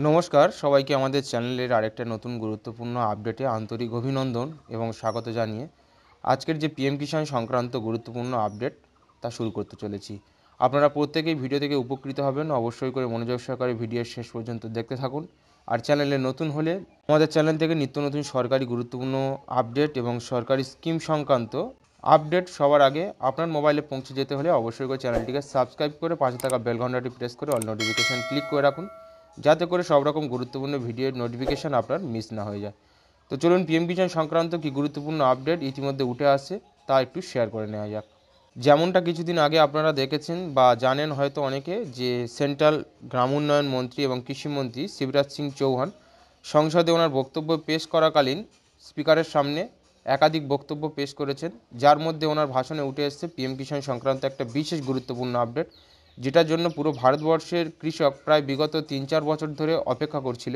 নমস্কার সবাইকে আমাদের চ্যানেলের আরেকটা নতুন গুরুত্বপূর্ণ আপডেটে আন্তরিক অভিনন্দন এবং স্বাগত জানিয়ে আজকের যে পিএম কিষাণ সংক্রান্ত গুরুত্বপূর্ণ আপডেট তা শুরু করতে চলেছি। আপনারা প্রত্যেকেই ভিডিও থেকে উপকৃত হবেন, অবশ্যই করে মনোযোগ সহকারে ভিডিওর শেষ পর্যন্ত দেখতে থাকুন। আর চ্যানেলে নতুন হলে আমাদের চ্যানেল থেকে নিত্য নতুন সরকারি গুরুত্বপূর্ণ আপডেট এবং সরকারি স্কিম সংক্রান্ত আপডেট সবার আগে আপনার মোবাইলে পৌঁছে যেতে হলে অবশ্যই করে চ্যানেলটিকে সাবস্ক্রাইব করে পাশে থাকা বেল ঘন্টাটি প্রেস করে অল নোটিফিকেশান ক্লিক করে রাখুন, যাতে করে সব রকম গুরুত্বপূর্ণ ভিডিওর নোটিফিকেশান আপনার মিস না হয়ে যায়। তো চলুন পিএম কিষাণ সংক্রান্ত কি গুরুত্বপূর্ণ আপডেট ইতিমধ্যে উঠে আসছে তা একটু শেয়ার করে নেওয়া যাক। যেমনটা কিছুদিন আগে আপনারা দেখেছেন বা জানেন হয়তো অনেকে, যে সেন্ট্রাল গ্রাম উন্নয়ন মন্ত্রী এবং কৃষিমন্ত্রী শিবরাজ সিং চৌহান সংসদে ওনার বক্তব্য পেশ করাকালীন স্পিকারের সামনে একাধিক বক্তব্য পেশ করেছেন, যার মধ্যে ওনার ভাষণে উঠে এসেছে পিএম কিষাণ সংক্রান্ত একটা বিশেষ গুরুত্বপূর্ণ আপডেট, যেটার জন্য পুরো ভারতবর্ষের কৃষক প্রায় বিগত 3-4 বছর ধরে অপেক্ষা করছিল।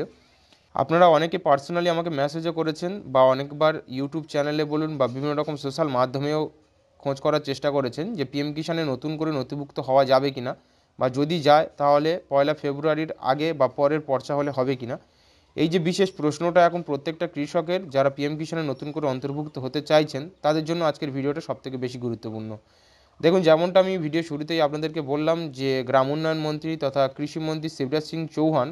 আপনারা অনেকে পার্সোনালি আমাকে মেসেজও করেছেন বা অনেকবার ইউটিউব চ্যানেলে বলুন বা বিভিন্ন রকম সোশ্যাল মাধ্যমেও খোঁজ করার চেষ্টা করেছেন যে পিএম কিষাণে নতুন করে নথিভুক্ত হওয়া যাবে কিনা, বা যদি যায় তাহলে 1 ফেব্রুয়ারির আগে বা পরের পর্চা হলে হবে কিনা। এই যে বিশেষ প্রশ্নটা এখন প্রত্যেকটা কৃষকের, যারা পিএম কিষাণে নতুন করে অন্তর্ভুক্ত হতে চাইছেন, তাদের জন্য আজকের ভিডিওটা সবথেকে বেশি গুরুত্বপূর্ণ। দেখুন, যেমনটা আমি ভিডিও শুরুতেই আপনাদেরকে বললাম যে গ্রাম উন্নয়ন মন্ত্রী তথা কৃষিমন্ত্রী শিবরাজ সিং চৌহান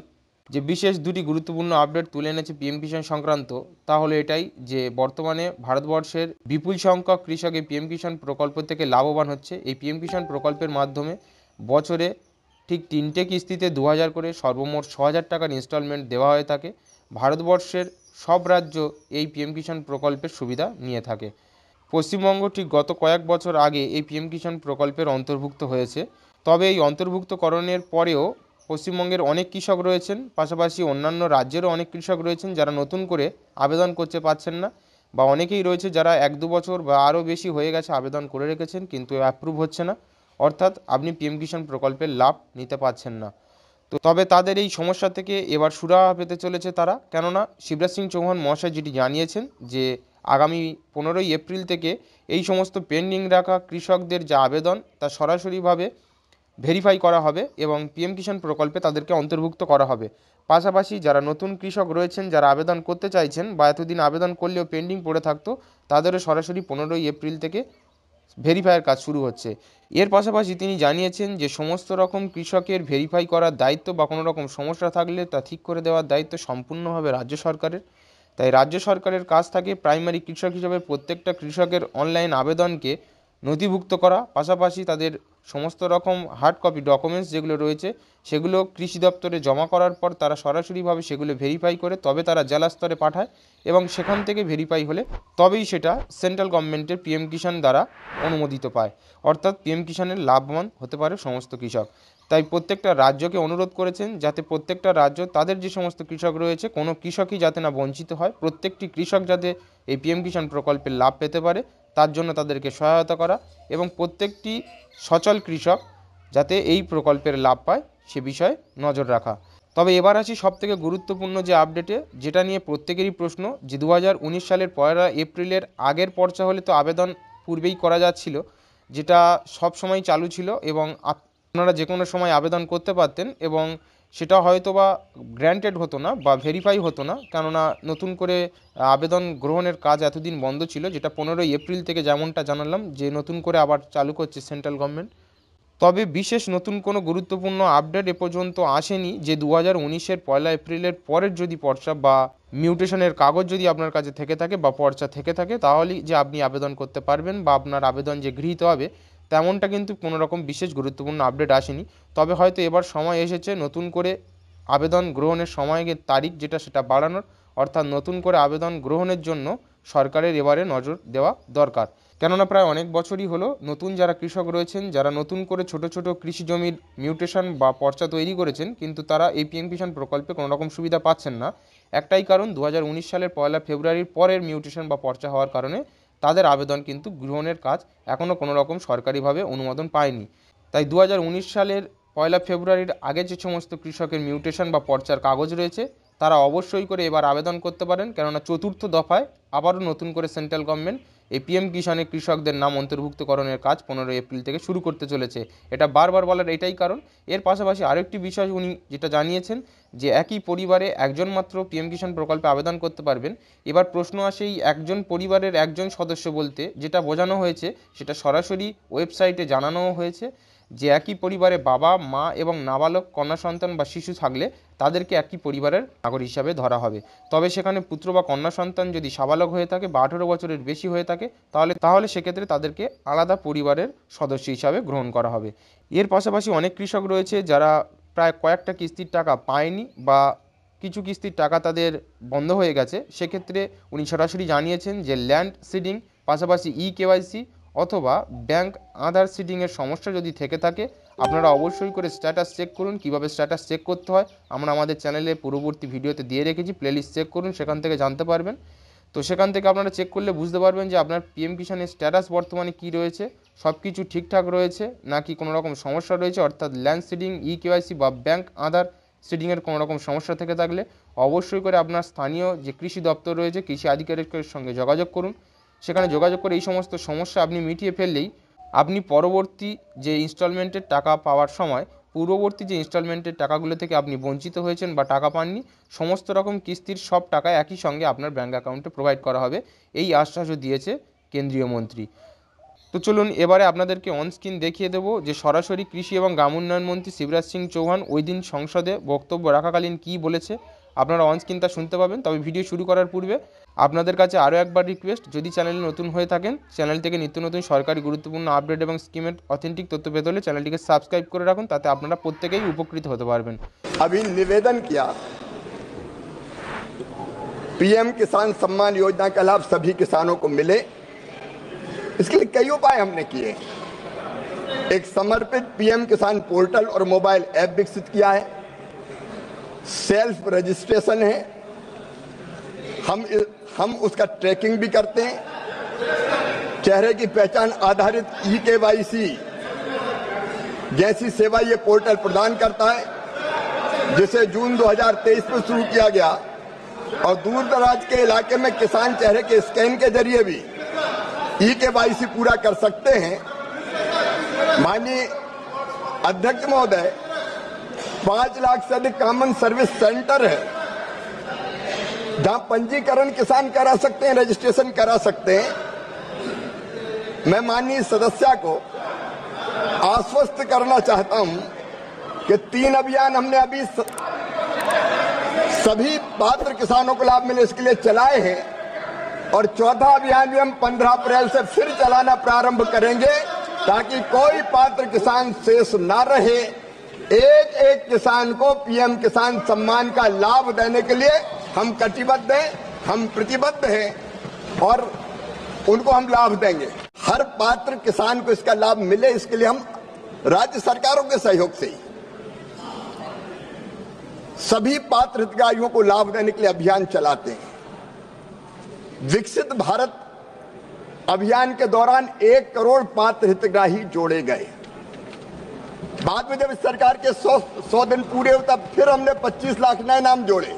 যে বিশেষ দুটি গুরুত্বপূর্ণ আপডেট তুলে এনেছে পিএম কিষাণ সংক্রান্ত, তা হলো এটাই যে বর্তমানে ভারতবর্ষের বিপুল সংখ্যক কৃষক এই পিএম কিষাণ প্রকল্প থেকে লাভবান হচ্ছে। এই পিএম কিষাণ প্রকল্পের মাধ্যমে বছরে ঠিক 3টে কিস্তিতে 2000 করে সর্বমোট 6000 টাকার ইনস্টলমেন্ট দেওয়া হয়ে থাকে। ভারতবর্ষের সব রাজ্য এই পিএম কিষাণ প্রকল্পের সুবিধা নিয়ে থাকে। পশ্চিমবঙ্গ ঠিক গত কয়েক বছর আগে এই পিএম কিষাণ প্রকল্পের অন্তর্ভুক্ত হয়েছে। তবে এই অন্তর্ভুক্তকরণের পরেও পশ্চিমবঙ্গের অনেক কৃষক রয়েছেন, পাশাপাশি অন্যান্য রাজ্যেরও অনেক কৃষক রয়েছেন যারা নতুন করে আবেদন করতে পারছেন না, বা অনেকেই রয়েছে যারা 1-2 বছর বা আরও বেশি হয়ে গেছে আবেদন করে রেখেছেন কিন্তু অ্যাপ্রুভ হচ্ছে না, অর্থাৎ আপনি পিএম কিষাণ প্রকল্পের লাভ নিতে পারছেন না। তো তবে তাদের এই সমস্যা থেকে এবার সুরাহা পেতে চলেছে তারা, কেননা শিবরাজ সিং চৌহান মহাশয় যেটি জানিয়েছেন যে আগামী 15ই এপ্রিল থেকে এই সমস্ত পেন্ডিং রাখা কৃষকদের যে আবেদন তা সরাসরিভাবে ভেরিফাই করা হবে এবং পিএম কিষাণ প্রকল্পে তাদেরকে অন্তর্ভুক্ত করা হবে। পাশাপাশি যারা নতুন কৃষক রয়েছেন, যারা আবেদন করতে চাইছেন বা এতদিন আবেদন করলেও পেন্ডিং পড়ে থাকতো, তাদেরও সরাসরি 15ই এপ্রিল থেকে ভেরিফাইয়ের কাজ শুরু হচ্ছে। এর পাশাপাশি তিনি জানিয়েছেন যে সমস্ত রকম কৃষকের ভেরিফাই করার দায়িত্ব বা কোনো রকম সমস্যা থাকলে তা ঠিক করে দেওয়ার দায়িত্ব সম্পূর্ণভাবে রাজ্য সরকারের। তাই রাজ্য সরকারের কাজ থাকে প্রাইমারি কৃষক হিসাবে প্রত্যেকটা কৃষকের অনলাইন আবেদনকে নথিভুক্ত করা, পাশাপাশি তাদের সমস্ত রকম হার্ড কপি ডকুমেন্টস যেগুলো রয়েছে সেগুলো কৃষি দপ্তরে জমা করার পর তারা সরাসরিভাবে সেগুলো ভেরিফাই করে তবে তারা জেলা স্তরে পাঠায়, এবং সেখান থেকে ভেরিফাই হলে তবেই সেটা সেন্ট্রাল গভর্নমেন্টের পিএম কিষাণ দ্বারা অনুমোদিত পায়, অর্থাৎ পিএম কিষাণের লাভবান হতে পারে সমস্ত কৃষক। তাই প্রত্যেকটা রাজ্যকে অনুরোধ করেছেন যাতে প্রত্যেকটা রাজ্য তাদের যে সমস্ত কৃষক রয়েছে কোনো কৃষকই যাতে না বঞ্চিত হয়, প্রত্যেকটি কৃষক যাতে এই পিএম কিষাণ প্রকল্পের লাভ পেতে পারে তার জন্য তাদেরকে সহায়তা করা, এবং প্রত্যেকটি সচল কৃষক যাতে এই প্রকল্পের লাভ পায় সে বিষয়ে নজর রাখা। তবে এবার আসি সবথেকে গুরুত্বপূর্ণ যে আপডেটে, যেটা নিয়ে প্রত্যেকেরই প্রশ্ন যে 2019 সালের 1 এপ্রিলের আগের পর্চা হলে তো আবেদন পূর্বেই করা যাচ্ছিল, যেটা সব সময় চালু ছিল এবং আপনারা যে কোনো সময় আবেদন করতে পারতেন, এবং সেটা হয়তো বা গ্র্যান্টেড হতো না বা ভেরিফাই হতো না, কেননা নতুন করে আবেদন গ্রহণের কাজ এতদিন বন্ধ ছিল, যেটা 15ই এপ্রিল থেকে যেমনটা জানালাম যে নতুন করে আবার চালু করছে সেন্ট্রাল গভর্নমেন্ট। তবে বিশেষ নতুন কোনো গুরুত্বপূর্ণ আপডেট এ পর্যন্ত আসেনি যে 2019-এর 1 এপ্রিলের পরের যদি পর্চা বা মিউটেশনের কাগজ যদি আপনার কাছে থেকে থাকে বা পর্চা থেকে থাকে তাহলেই যে আপনি আবেদন করতে পারবেন বা আপনার আবেদন যে গৃহীত হবে, তেমনটা কিন্তু কোনো রকম বিশেষ গুরুত্বপূর্ণ আপডেট আসেনি। তবে হয়তো এবার সময় এসেছে নতুন করে আবেদন গ্রহণের সময়ের তারিখ যেটা সেটা বাড়ানোর, অর্থাৎ নতুন করে আবেদন গ্রহণের জন্য সরকারের এবারে নজর দেওয়া দরকার। কেননা প্রায় অনেক বছরই হলো নতুন যারা কৃষক রয়েছেন, যারা নতুন করে ছোট ছোট কৃষি জমির মিউটেশন বা পর্চা তৈরি করেছেন, কিন্তু তারা এই পিএম কিষাণ প্রকল্পে কোনো রকম সুবিধা পাচ্ছেন না। একটাই কারণ, 2019 সালের 1 ফেব্রুয়ারির পরের মিউটেশন বা পর্চা হওয়ার কারণে তাদের আবেদন কিন্তু গ্রহণের কাজ এখনও কোনো রকম সরকারিভাবে অনুমোদন পায়নি। তাই 2019 সালের 1 ফেব্রুয়ারির আগে যে সমস্ত কৃষকের মিউটেশন বা পর্চার কাগজ রয়েছে তারা অবশ্যই করে এবার আবেদন করতে পারেন, কেননা চতুর্থ দফায় আবারও নতুন করে সেন্ট্রাল গভর্নমেন্ট এই পিএম কিষাণে কৃষকদের নাম অন্তর্ভুক্তকরণের কাজ 15 এপ্রিল থেকে শুরু করতে চলেছে। এটা বারবার বলার এটাই কারণ। এর পাশাপাশি আরেকটি বিষয় উনি যেটা জানিয়েছেন যে একই পরিবারে একজন মাত্র পিএম কিষাণ প্রকল্পে আবেদন করতে পারবেন। এবার প্রশ্ন আসে এই একজন পরিবারের একজন সদস্য বলতে যেটা বোঝানো হয়েছে সেটা সরাসরি ওয়েবসাইটে জানানোও হয়েছে যে একই পরিবারে বাবা, মা এবং নাবালক কন্যা সন্তান বা শিশু থাকলে তাদেরকে একই পরিবারের নাগরিক হিসাবে ধরা হবে। তবে সেখানে পুত্র বা কন্যা সন্তান যদি সাবালক হয়ে থাকে বা 18 বছরের বেশি হয়ে থাকে তাহলে সেক্ষেত্রে তাদেরকে আলাদা পরিবারের সদস্য হিসাবে গ্রহণ করা হবে। এর পাশাপাশি অনেক কৃষক রয়েছে যারা প্রায় কয়েকটা কিস্তির টাকা পায়নি বা কিছু কিস্তির টাকা তাদের বন্ধ হয়ে গেছে। সেক্ষেত্রে উনি সরাসরি জানিয়েছেন যে ল্যান্ড সিডিং পাশাপাশি কেওয়াইসি অথবা ব্যাংক আধার সিডিংয়ের সমস্যা যদি থেকে থাকে আপনারা অবশ্যই করে স্ট্যাটাস চেক করুন। কিভাবে স্ট্যাটাস চেক করতে হয় আমরা আমাদের চ্যানেলে পূর্ববর্তী ভিডিওতে দিয়ে রেখেছি, প্লেলিস্ট চেক করুন, সেখান থেকে জানতে পারবেন। তো সেখান থেকে আপনারা চেক করলে বুঝতে পারবেন যে আপনার পিএম কিষাণের স্ট্যাটাস বর্তমানে কী রয়েছে, সব কিছু ঠিকঠাক রয়েছে নাকি কোনো রকম সমস্যা রয়েছে। অর্থাৎ ল্যান্ড সিডিং, কেওয়াইসি বা ব্যাংক আধার সিডিংয়ের কোনো রকম সমস্যা থেকে থাকলে অবশ্যই করে আপনার স্থানীয় যে কৃষি দপ্তর রয়েছে কৃষি আধিকারিকের সঙ্গে যোগাযোগ করুন। সেখানে যোগাযোগ করে এই সমস্ত সমস্যা আপনি মিটিয়ে ফেললেই আপনি পরবর্তী যে ইনস্টলমেন্টের টাকা পাওয়ার সময় পূর্ববর্তী যে ইনস্টলমেন্টের টাকাগুলো থেকে আপনি বঞ্চিত হয়েছেন বা টাকা পাননি, সমস্ত রকম কিস্তির সব টাকা একই সঙ্গে আপনার ব্যাঙ্ক অ্যাকাউন্টে প্রোভাইড করা হবে, এই আশ্বাসও দিয়েছে কেন্দ্রীয় মন্ত্রী। তো চলুন এবারে আপনাদেরকে অনস্ক্রিন দেখিয়ে দেবো যে সরাসরি কৃষি এবং গ্রাম উন্নয়ন মন্ত্রী শিবরাজ সিং চৌহান ওই দিন সংসদে বক্তব্য রাখাকালীন কী বলেছে আপনারা অনস্ক্রিন তা শুনতে পাবেন। তবে ভিডিও শুরু করার পূর্বে আপনাদের কাছে আরও একবার রিকোয়েস্ট, যদি চ্যানেলে নতুন হয়ে থাকেন চ্যানেল থেকে নিত্য নতুন সরকারি গুরুত্বপূর্ণ আপডেট এবং স্কিমের অথেন্টিক তথ্য পেতে হলে চ্যানেলটিকে সাবস্ক্রাইব করে রাখুন, তাতে আপনারা প্রত্যেকেই উপকৃত হতে পারবেন। अभी निवेदन किया पीएम किसान सम्मान योजना का लाभ सभी किसानों को मिले, इसके लिए कई उपाय हमने किए। एक समर्पित पीएम किसान पोर्टल और मोबाइल ऐप विकसित किया है, सेल्फ रजिस्ट्रेशन है, हम उसका ट्रैकिंग भी करते हैं, चेहरे की पहचान आधारित केवाईसी जैसी सेवा ये पोर्टल प्रदान करता है, जिसे जून 2023 में शुरू किया गया और दूर दराज के इलाके में किसान चेहरे के स्कैन के जरिए भी केवाईसी पूरा कर सकते हैं। माननीय अध्यक्ष महोदय, 5 लाख से अधिक कॉमन सर्विस सेंटर है जहां पंजीकरण किसान करा सकते हैं, रजिस्ट्रेशन करा सकते हैं। मैं माननीय सदस्य को आश्वस्त करना चाहता हूं कि 3 अभियान हमने अभी सभी पात्र किसानों को लाभ मिले इसके लिए चलाए हैं और चौथा अभियान भी हम 15 अप्रैल से फिर चलाना प्रारंभ करेंगे ताकि कोई पात्र किसान शेष ना रहे। एक एक किसान को पीएम किसान सम्मान का लाभ देने के लिए हम कटिबद्ध हैं, हम प्रतिबद्ध हैं और उनको हम लाभ देंगे। हर पात्र किसान को इसका लाभ मिले, इसके लिए हम राज्य सरकारों के सहयोग से सभी पात्र हितग्राहियों को लाभ देने के लिए अभियान चलाते हैं। विकसित भारत अभियान के दौरान 1 करोड़ पात्र हितग्राही जोड़े गए। बाद में जब इस सरकार के 100 दिन पूरे हुए तब फिर हमने 25 लाख नए नाम जोड़े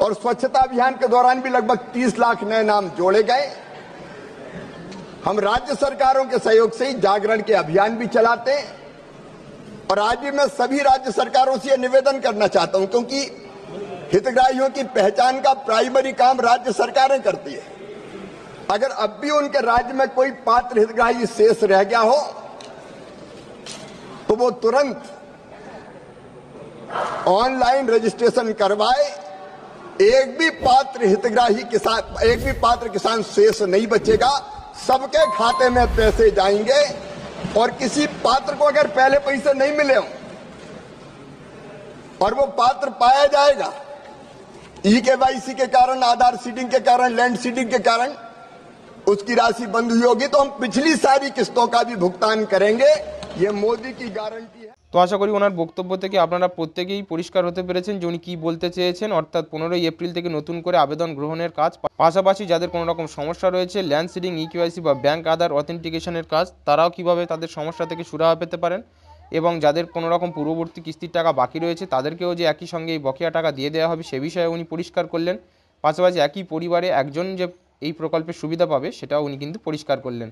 और स्वच्छता अभियान के दौरान भी लगभग 30 लाख नए नाम जोड़े गए। हम राज्य सरकारों के सहयोग से ही जागरण के अभियान भी चलाते हैं और आज भी मैं सभी राज्य सरकारों से यह निवेदन करना चाहता हूं, क्योंकि हितग्राहियों की पहचान का प्राइमरी काम राज्य सरकारें करती है। अगर अब भी उनके राज्य में कोई पात्र हितग्राही शेष रह गया हो तो वो तुरंत ऑनलाइन रजिस्ट्रेशन करवाए। एक भी पात्र किसान शेष नहीं बचेगा, सबके खाते में पैसे जाएंगे और किसी पात्र को अगर पहले पैसे नहीं मिले हो और वो पात्र पाया जाएगा केवाईसी के कारण, आधार सीडिंग के कारण, लैंड सीडिंग के कारण उसकी राशि बंद हुई होगी तो हम पिछली सारी किस्तों का भी भुगतान करेंगे। ये मोदी की गारंटी है। তো আশা করি ওনার বক্তব্য থেকে আপনারা প্রত্যেকেই পরিষ্কার হতে পেরেছেন যে উনি কী বলতে চেয়েছেন। অর্থাৎ 15ই এপ্রিল থেকে নতুন করে আবেদন গ্রহণের কাজ, পাশাপাশি যাদের কোনো রকম সমস্যা রয়েছে ল্যান্ড সিডিং, কেওয়াইসি বা ব্যাংক আধার অথেন্টিকেশনের কাজ, তারাও কিভাবে তাদের সমস্যা থেকে সুরাহা পেতে পারেন এবং যাদের কোনো রকম পূর্ববর্তী কিস্তির টাকা বাকি রয়েছে তাদেরকেও যে একই সঙ্গে এই বকেয়া টাকা দিয়ে দেওয়া হবে সে বিষয়ে উনি পরিষ্কার করলেন। পাশাপাশি একই পরিবারে একজন যে এই প্রকল্পের সুবিধা পাবে সেটাও উনি কিন্তু পরিষ্কার করলেন।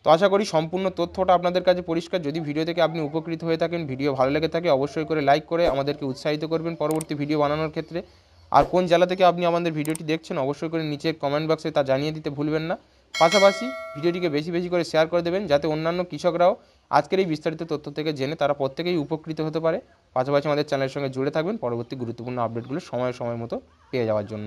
তো আশা করি সম্পূর্ণ তথ্যটা আপনাদের কাছে পরিষ্কার। যদি ভিডিও থেকে আপনি উপকৃত হয়ে থাকেন, ভিডিও ভালো লেগে থাকে, অবশ্যই করে লাইক করে আমাদেরকে উৎসাহিত করবেন পরবর্তী ভিডিও বানানোর ক্ষেত্রে। আর কোন জেলা থেকে আপনি আমাদের ভিডিওটি দেখছেন অবশ্যই করে নিচের কমেন্ট বক্সে তা জানিয়ে দিতে ভুলবেন না। পাশাপাশি ভিডিওটিকে বেশি বেশি করে শেয়ার করে দেবেন, যাতে অন্যান্য কৃষকরাও আজকের এই বিস্তারিত তথ্য থেকে জেনে তারা প্রত্যেকেই উপকৃত হতে পারে। পাশাপাশি আমাদের চ্যানেলের সঙ্গে জুড়ে থাকবেন পরবর্তী গুরুত্বপূর্ণ আপডেটগুলো সময় মতো পেয়ে যাওয়ার জন্য।